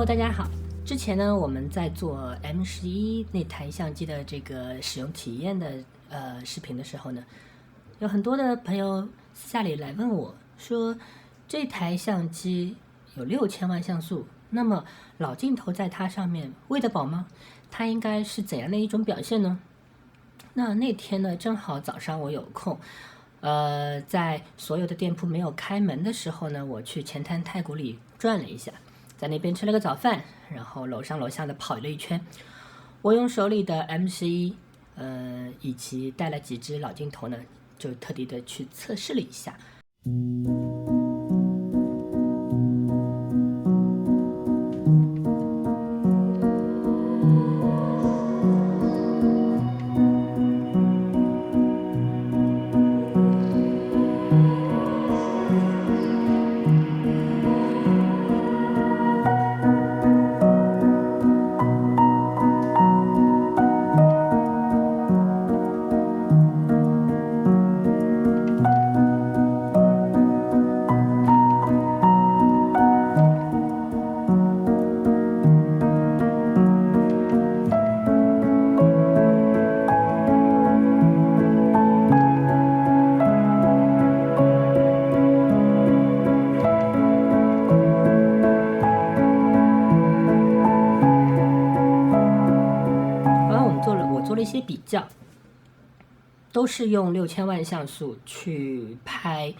Hello，大家好。之前呢，我们在做 M11那台相机的这个使用体验的视频的时候呢，有很多的朋友私下里来问我说，这台相机有6000万像素，那么老镜头在它上面喂得饱吗？它应该是怎样的一种表现呢？那天呢，正好早上我有空，在所有的店铺没有开门的时候呢，我去前滩太古里转了一下，在那边吃了个早饭，然后楼上楼下的跑了一圈。我用手里的 M11，以及带了几只老镜头呢，就特地的去测试了一下。我做了一些比较，都是用6000万像素去拍，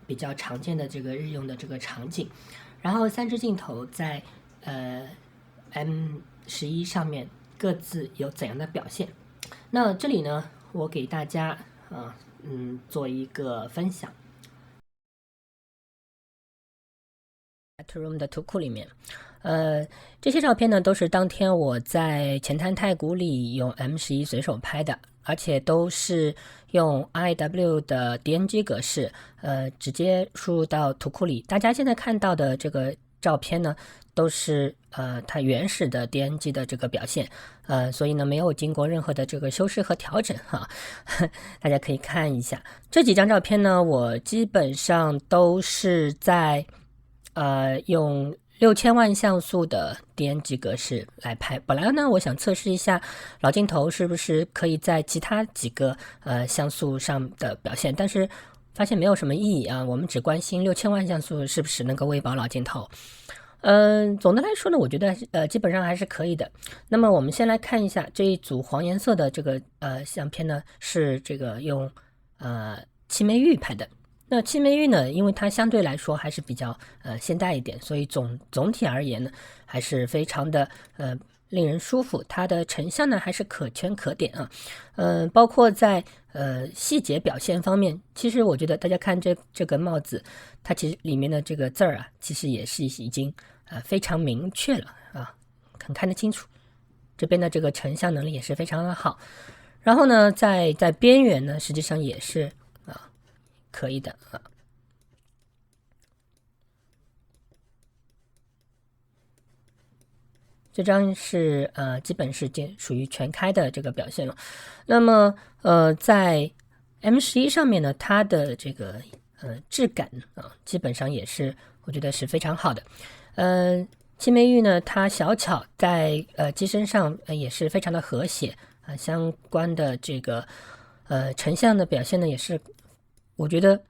比较常见的这个日用的这个场景，然后3支镜头在M11上面各自有怎样的表现？那这里呢，我给大家做一个分享。Lightroom 的图库里面，这些照片呢都是当天我在前滩太古里用 M11随手拍的，而且都是用 RAW 的 DNG 格式，直接输入到图库里。大家现在看到的这个照片呢，都是它原始的 DNG 的这个表现，所以呢没有经过任何的这个修饰和调整哈，大家可以看一下这几张照片呢，我基本上都是在用6000万像素的 DNG 格式来拍。本来呢，我想测试一下老镜头是不是可以在其他几个像素上的表现，但是发现没有什么意义啊。我们只关心6000万像素是不是能够喂饱老镜头。总的来说呢，我觉得基本上还是可以的。那么我们先来看一下这一组黄颜色的这个相片呢，是这个用青梅玉拍的。那青梅玉呢，因为它相对来说还是比较现代一点，所以总体而言呢，还是非常的令人舒服。它的成像呢还是可圈可点啊，包括在细节表现方面，其实我觉得大家看这个帽子，它其实里面的这个字儿啊，其实也是已经非常明确了啊，很看得清楚。这边的这个成像能力也是非常的好。然后呢，在边缘呢，实际上也是可以的啊。这张是基本是属于全开的这个表现了。那么在 M11上面呢，它的这个质感基本上也是我觉得是非常好的。青梅玉呢，它小巧在机身上也是非常的和谐相关的这个成像的表现呢，也是我觉得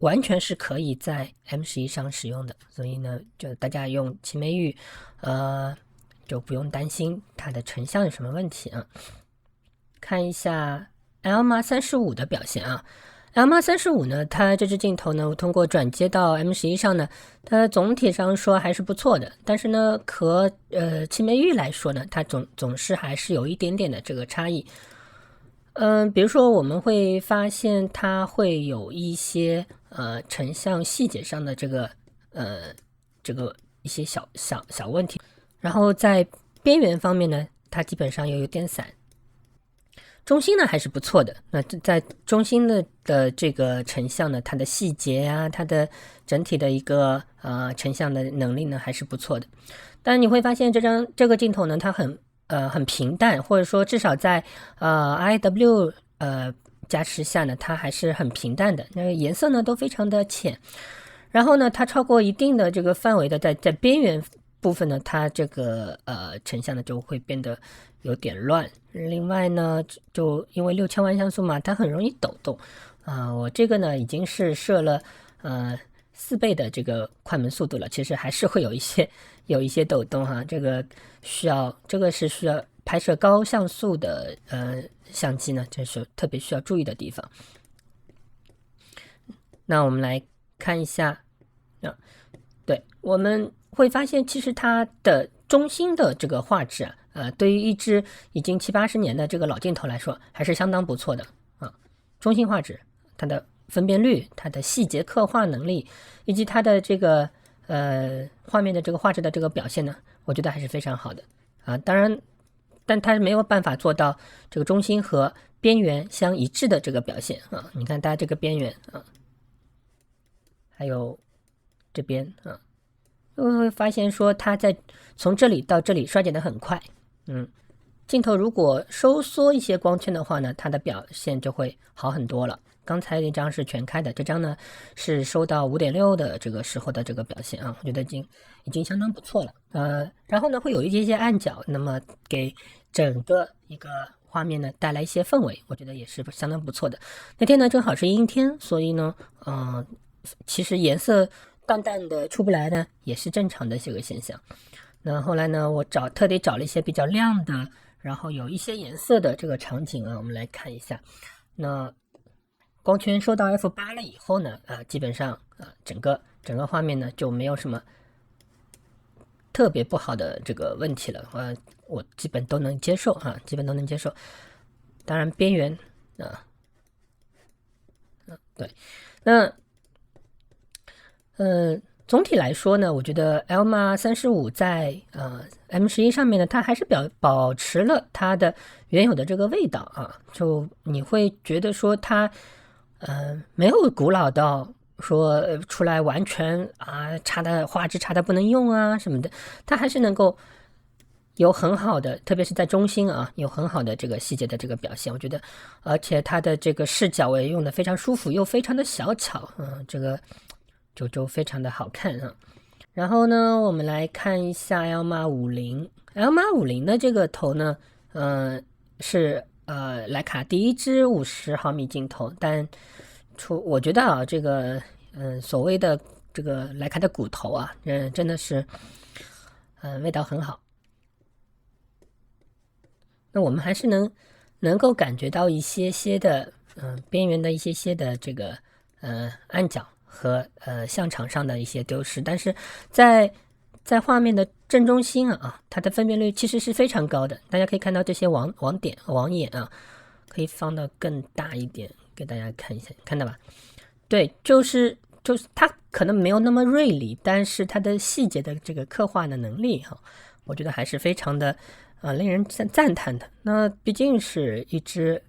完全是可以在 M11上使用的，所以呢，就大家用青梅玉，就不用担心它的成像有什么问题啊。看一下 Elma 35的表现啊。Elma 35呢，它这支镜头呢，通过转接到 M11上呢，它总体上说还是不错的，但是呢，和青梅玉来说呢，它总是还是有一点点的这个差异。比如说我们会发现它会有一些成像细节上的这个一些小问题，然后在边缘方面呢，它基本上又有点散。中心呢还是不错的，那在中心的这个成像呢，它的细节啊，它的整体的一个成像的能力呢还是不错的。但你会发现这个镜头呢，它很平淡，或者说至少在RAW加持下呢，它还是很平淡的。那个颜色呢都非常的浅，然后呢，它超过一定的这个范围的在边缘部分呢，它这个成像呢就会变得有点乱。另外呢，就因为6000万像素嘛，它很容易抖动。我这个呢已经是设了4倍的这个快门速度了，其实还是会有一些抖动哈。这个是需要拍摄高像素的相机呢，这是特别需要注意的地方。那我们来看一下，对，我们会发现其实它的中心的这个画质对于一支已经70-80年的这个老镜头来说，还是相当不错的啊。中心画质，它的分辨率、它的细节刻画能力，以及它的这个画面的这个画质的这个表现呢，我觉得还是非常好的啊。当然，但它没有办法做到这个中心和边缘相一致的这个表现啊。你看它这个边缘啊，还有这边啊，会发现说它在从这里到这里衰减的很快。镜头如果收缩一些光圈的话呢，它的表现就会好很多了。刚才那张是全开的，这张呢是收到5.6的这个时候的这个表现啊，我觉得已经相当不错了。然后呢会有一些暗角，那么给整个一个画面呢带来一些氛围，我觉得也是相当不错的。那天呢正好是阴天，所以呢其实颜色淡淡的出不来呢也是正常的这个现象。那后来呢我特地找了一些比较亮的，然后有一些颜色的这个场景啊，我们来看一下。那光圈收到 F8 了以后呢，基本上整个画面呢就没有什么特别不好的这个问题了。我基本都能接受啊，基本都能接受。当然边缘对，那总体来说呢，我觉得 Elma 35在M11上面呢，它还是保持了它的原有的这个味道啊，就你会觉得说它没有古老到说出来完全画质差的不能用啊什么的，它还是能够有很好的，特别是在中心有很好的这个细节的这个表现，我觉得，而且它的这个视角我也用的非常舒服，又非常的小巧，这个就非常的好看啊。然后呢，我们来看一下 Elma 50的这个头呢，是徕卡第一支50毫米镜头，但我觉得这个所谓的这个徕卡的骨头真的是味道很好。那我们还是能够感觉到一些的边缘的一些的这个暗角和像场上的一些丢失，但是在画面的正中心它的分辨率其实是非常高的。大家可以看到这些网眼可以放到更大一点给大家看一下，看到吧？对，就是它可能没有那么锐利，但是它的细节的这个刻画的能力我觉得还是非常的令人赞叹的。那毕竟是一支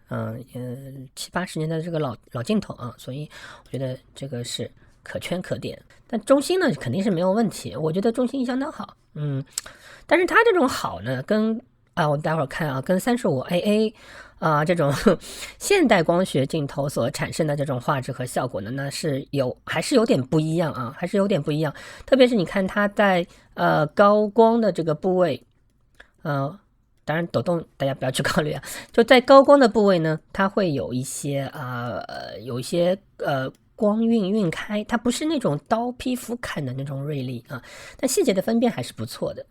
70-80年的这个老镜头所以我觉得这个是可圈可点。但中兴呢肯定是没有问题，我觉得中兴相当好。但是它这种好呢，跟我待会儿看跟35AA这种现代光学镜头所产生的这种画质和效果呢，那是还是有点不一样还是有点不一样。特别是你看它在高光的这个部位，当然抖动大家不要去考虑就在高光的部位呢，它会有一些光晕开，它不是那种刀劈斧砍的那种锐利但细节的分辨还是不错的。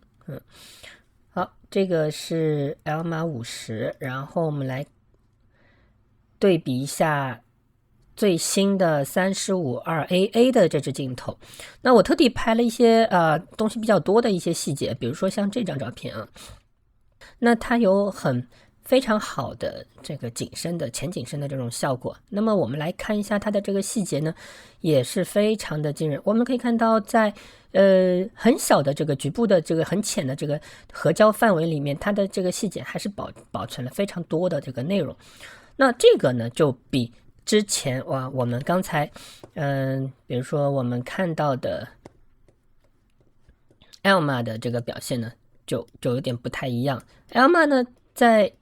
好，这个是 Elma 50，然后我们来对比一下最新的35-2AA 的这支镜头。那我特地拍了一些东西比较多的一些细节，比如说像这张照片那它有非常好的这个前景深的这种效果。那么我们来看一下它的这个细节呢，也是非常的惊人。我们可以看到在很小的这个局部的这个很浅的这个合焦范围里面，它的这个细节还是保存了非常多的这个内容。那这个呢就比之前我们刚才比如说我们看到的 Elma 的这个表现呢就有点不太一样。Elma 呢在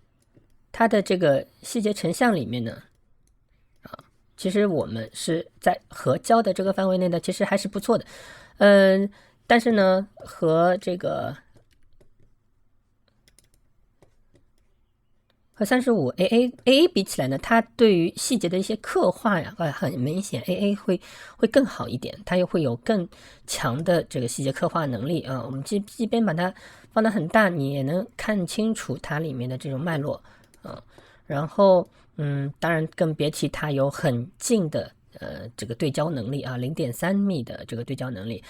它的这个细节成像里面呢其实我们是在合焦的这个范围内的，其实还是不错的。但是呢，和35AA 比起来呢，它对于细节的一些刻画呀，很明显 AA 会更好一点，它又会有更强的这个细节刻画能力啊。我们即便把它放得很大，你也能看清楚它里面的这种脉络啊。然后当然更别提它有很近的这个对焦能力啊，0.3米的这个对焦能力。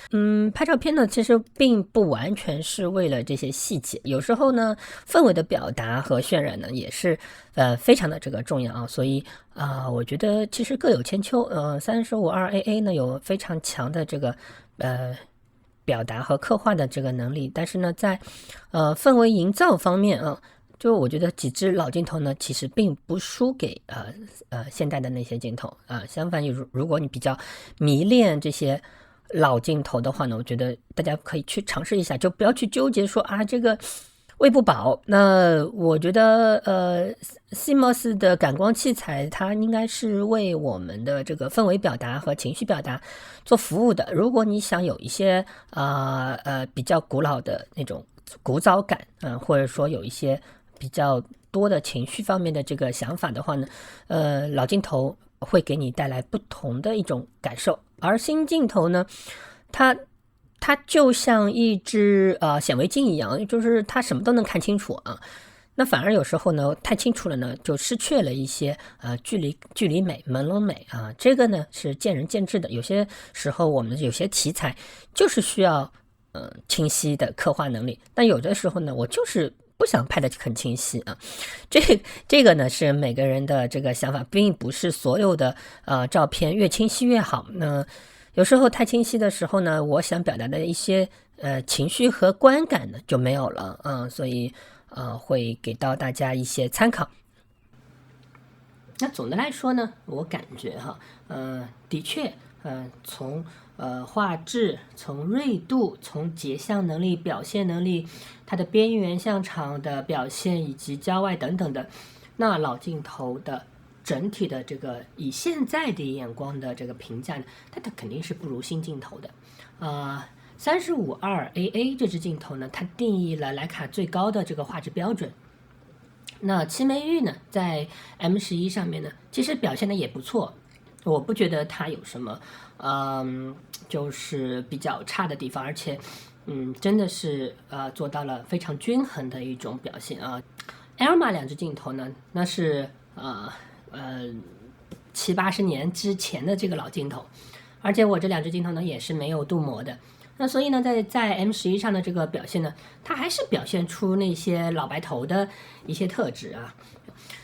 拍照片呢，其实并不完全是为了这些细节，有时候呢，氛围的表达和渲染呢，也是非常的这个重要啊。所以我觉得其实各有千秋。352AA 呢有非常强的这个表达和刻画的这个能力，但是呢，在氛围营造方面啊。就我觉得几支老镜头呢，其实并不输给现代的那些镜头啊。相反，如果你比较迷恋这些老镜头的话呢，我觉得大家可以去尝试一下，就不要去纠结说这个喂不饱。那我觉得CMOS 的感光器材它应该是为我们的这个氛围表达和情绪表达做服务的。如果你想有一些比较古老的那种古早感或者说有一些比较多的情绪方面的这个想法的话呢，老镜头会给你带来不同的一种感受，而新镜头呢，它就像一只显微镜一样，就是它什么都能看清楚啊。那反而有时候呢，太清楚了呢，就失去了一些距离美、朦胧美啊。这个呢是见仁见智的，有些时候我们有些题材就是需要清晰的刻画能力，但有的时候呢，我就是不想拍的很清晰啊。这个呢是每个人的这个想法，并不是所有的照片越清晰越好。那有时候太清晰的时候呢，我想表达的一些情绪和观感呢就没有了所以会给到大家一些参考。那总的来说呢，我感觉的确从画质，从锐度，从结像能力、表现能力，它的边缘像场的表现以及郊外等等的，那老镜头的整体的这个以现在的眼光的这个评价呢，它肯定是不如新镜头的。352AA 这支镜头呢，它定义了徕卡最高的这个画质标准。那七枚玉呢，在 M11 上面呢，其实表现的也不错。我不觉得它有什么就是比较差的地方，而且真的是做到了非常均衡的一种表现啊。Elma 两支镜头呢，那是70-80年之前的这个老镜头，而且我这两支镜头呢也是没有镀膜的。那所以呢，在 M11 上的这个表现呢，它还是表现出那些老白头的一些特质啊。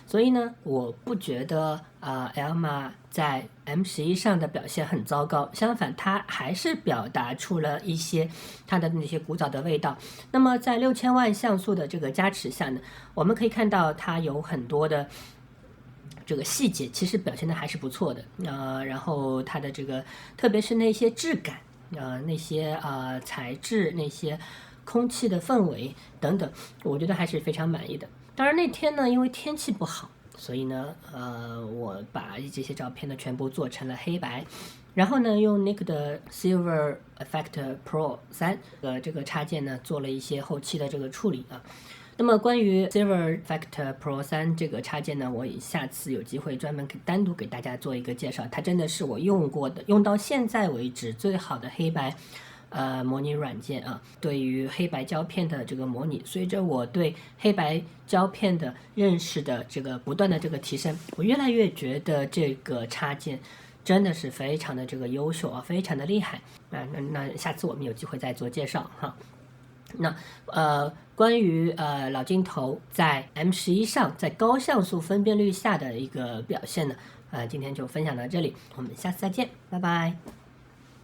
所以呢，我不觉得Elma 在 M11 上的表现很糟糕，相反，它还是表达出了一些它的那些古早的味道。那么在6000万像素的这个加持下呢，我们可以看到它有很多的这个细节，其实表现的还是不错的然后它的这个，特别是那些质感那些材质，那些空气的氛围等等，我觉得还是非常满意的。当然那天呢，因为天气不好，所以呢，我把这些照片呢全部做成了黑白，然后呢，用 Nikon 的 Silver Effect Pro 3这个插件呢，做了一些后期的这个处理啊。那么关于 Silver Effect Pro 3这个插件呢，我下次有机会专门单独给大家做一个介绍，它真的是我用过的，用到现在为止最好的黑白模拟软件啊。对于黑白胶片的这个模拟，随着我对黑白胶片的认识的这个不断的这个提升，我越来越觉得这个插件真的是非常的这个优秀啊，非常的厉害那下次我们有机会再做介绍哈。那关于老镜头在 M11 上在高像素分辨率下的一个表现呢，今天就分享到这里，我们下次再见，拜拜。